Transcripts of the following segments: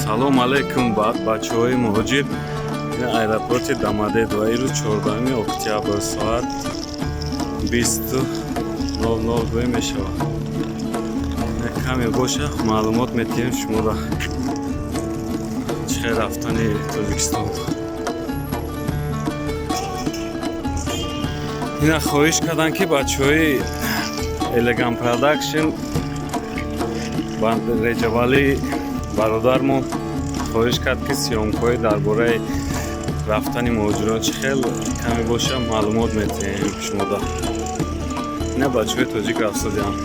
Салом алейкум бачаҳои муҳоҷир. Ин аэропорти Домодедово рӯз 14 октябр соат 20:02 мешавад. Каме боша маълумот метиҳем шуморо чӣ хел рафтани Тоҷикистон. Ина хоҳиш кардам ки бачаҳои Elegant Production ба реҷавали бародармон хоҳиш кард ки сиёмкои дар бораи рафтани муҳоҷирон чӣ хел каме боша маълумот метиҳем шуморо. Ина бачаҳои тоҷик рафтодиам.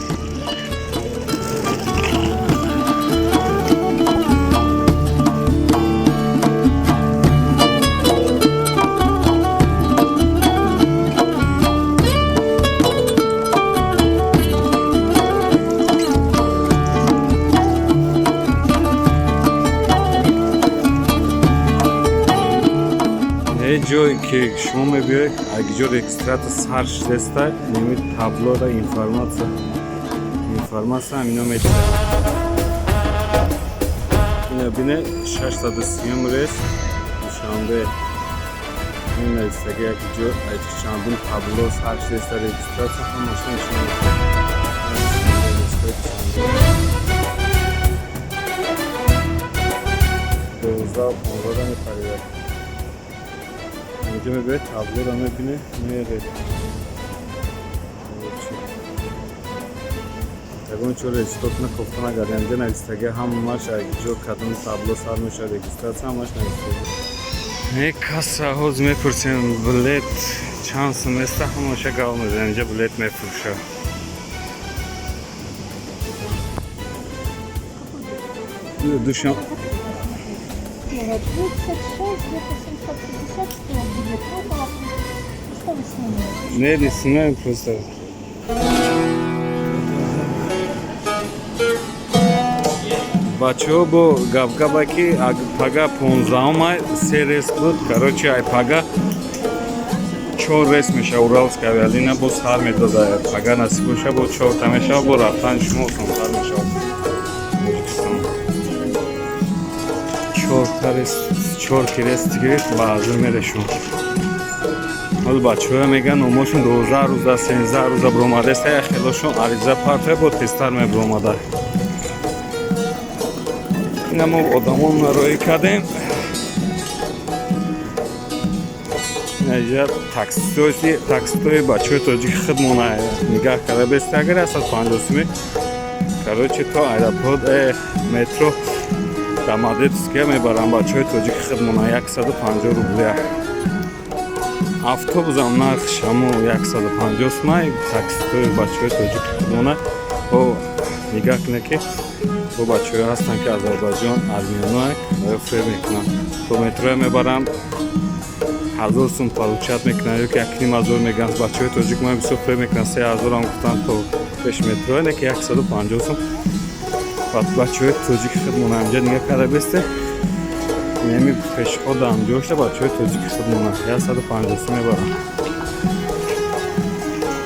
ҷое ки шумо мебиёед агиҷо регистрация сар шудеста ними таблода информация ҳамино метиҳад. ина бине 630 рейс душанбе ин нависаги агиҷо чандин табло сар шудеста регистрация ҳамаша нишон метиҳад. اینجا میبره تابلو رو میبینه میره اگه چون رجیستر نکفته نگرد اینجا نویستگی همش جو کدوم تابلو سر میشه رجیستراسیون همش نویستگی یک کاسا هوز میپرسیم بلیت چند سمستر همش گاو میزنه اینجا بلیت میفروشه دوشم Нет, 36, где-то 750 стоит билет. Ну, около 300. Что вы снимаете? Не, не снимаем просто. Бачо бо гап-гапаки пага 15 3 рейс буд. Короче, ай пага 4 рейс меша Уральская авиалиния бо сар медода. Пага насиб боша бо 4 та меша бо рафтан шумо осонтар мешавад. 4 кирес тигирифт ба ҳазир мерешун. ҳол бачаҳоя мегӯянд номошун 12 рӯза 13 рӯза биромадаст. хелошон ариза партия бо тезтар мебиромада. ина мо одамон нароӣ кардем. инҷа такситои бачаҳои тоҷики худмона нигаҳ карда бесте агар 150 короче то аэропорт метро Домодедовская мебарам бачаҳои тоҷики худмона 150 рубля. Автобусам нархш ҳамо 150 сомон. Такситои бачаҳои тоҷики худмона бо нигаҳ кунед ки бо бачаҳое ҳастанд ки Озарбойҷон армёноак фер мекунанд. То метро мебарам 1000 сум получат мекунанд ё ки 1500 мегӯянд. Бачаҳои тоҷик ман бисёр фер мекунанд 3000 ам гуфтанд то пеш метро не ки 150 сум. бачаҳои тоҷики худмона инҷа нигаҳ карда бесте неми пешхода ҳамҷошта бачаҳои тоҷики худмона 150 сум мебарам.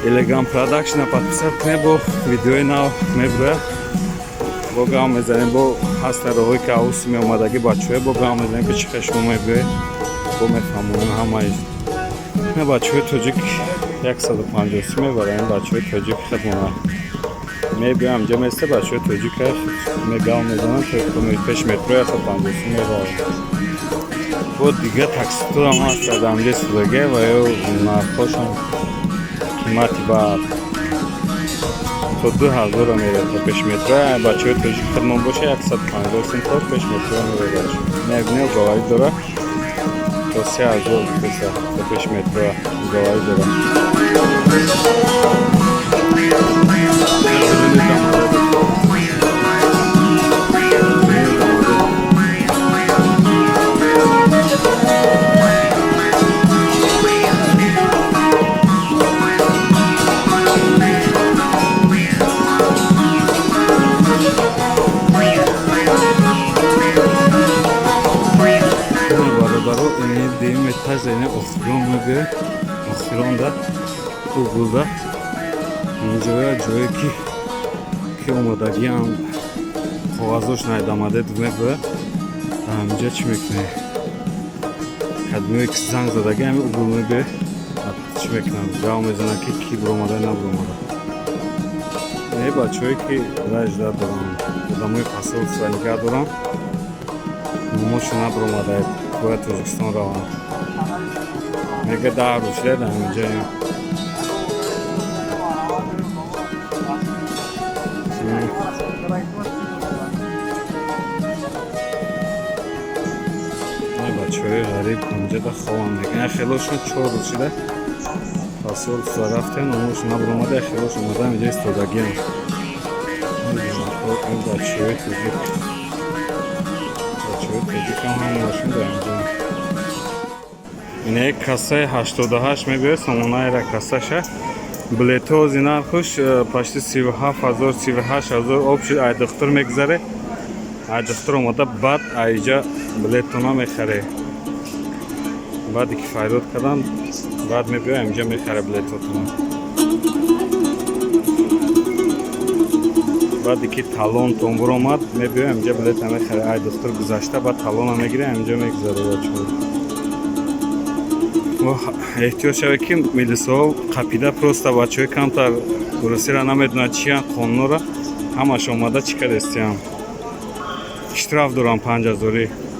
Elegant Production подписат кунед бо видеои нав мебирояд бо гам мезанем бо ҳаста роҳое ки авуси меомадаги бачаҳое бо гам мезанем ки чӣ хел шумо мебиёед бо мефаҳмонем ҳамаи ина бачаҳои тоҷик 150 сум мебарам. ин бачаҳои тоҷики худмона мебиём инҷа места бачаҳои тоҷика мегав мезанам то пеш метро 150 сум мебарам. бо дигар такситоам ҳаст дар инҷа истифодаге ва ё нархҳошон қимати ба то 2000 меравад то пеш метро. бачаҳои тоҷики худмон боша 150 сум то пеш метро меравад. мебинем гаварӣ дора то 3000 то пеш метро гаварӣ дора. Deyim etaz yine oksiron gibi oksironda Google'da injoya joya ki omadagi қоғазош найдамаде мебе ҳамҷа чӣ мекунӣ кадмиҳои ки занг задаги ҳами угул мебе чӣ мекунам гав мезанам ки ки буромада набуромада бачаҳое ки раҷда дорам одамои пасол сра нигаҳ дорам номошо набуромада бояд Тоҷикистон равам мега 10 рӯз шуда дар ҳаминҷа бачаҳои ғариб инҷада ховам мегӯянд хелошон 4 рӯз шуда пасол сра рафтем номошо набуромада хелош омадам инҷа истодагиам бачаҳои тоҷикам ҳамашон дар инҷа инаи кассаи 88 мебиёд сомонаира кассаша билетҳо зинархуш пашти 37 000 38 000 об шуд ай духтур мегзаре ай духтур омада баъд айҷа билеттона мехаре баъде ки файрод кардам баъд мебиёй инҷа мехаре билетотона баъде ки талонтон буромад мебиёй инҷа билета мехаре ай духтур гузашта баъд талона мегире инҷа мегзаре бачаҳо эҳтиёт шавед ки милисоҳо қапида просто бачаҳои камтар русиро намедонад чиянд қонунора ҳамаш омада чӣ кардестиям штраф дорам 5000